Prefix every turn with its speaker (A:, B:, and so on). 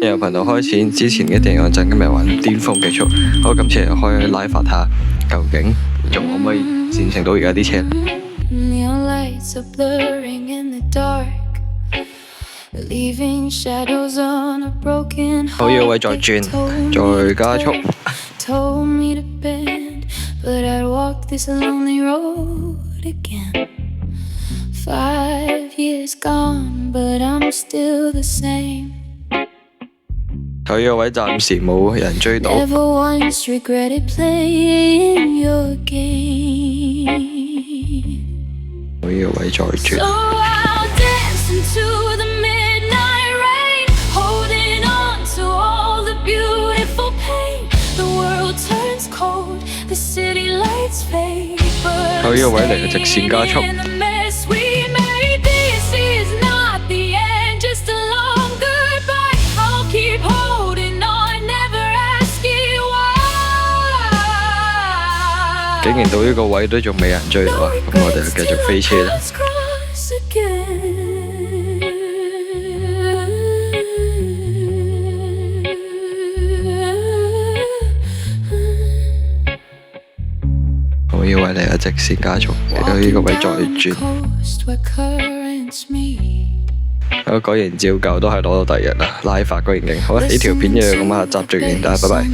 A: 由頻道開始之前嘅電影陣，今日玩巔峰極速。好，今次開拉發下，究竟仲可唔可以戰勝到而家啲車？好，呢個位再轉，再加速。佢呢個位暫時冇人追到。我呢個位再轉。佢呢個位嚟嘅直線加速。竟然到呢個位都仲未人追到啊！咁我哋就繼續飛車啦。我呢個位嚟嘅直線加速，嚟到呢個位再轉。果然照舊都係攞到第一啦，拉法果然勁。好啦，呢條片就咁下集最完，大家拜拜。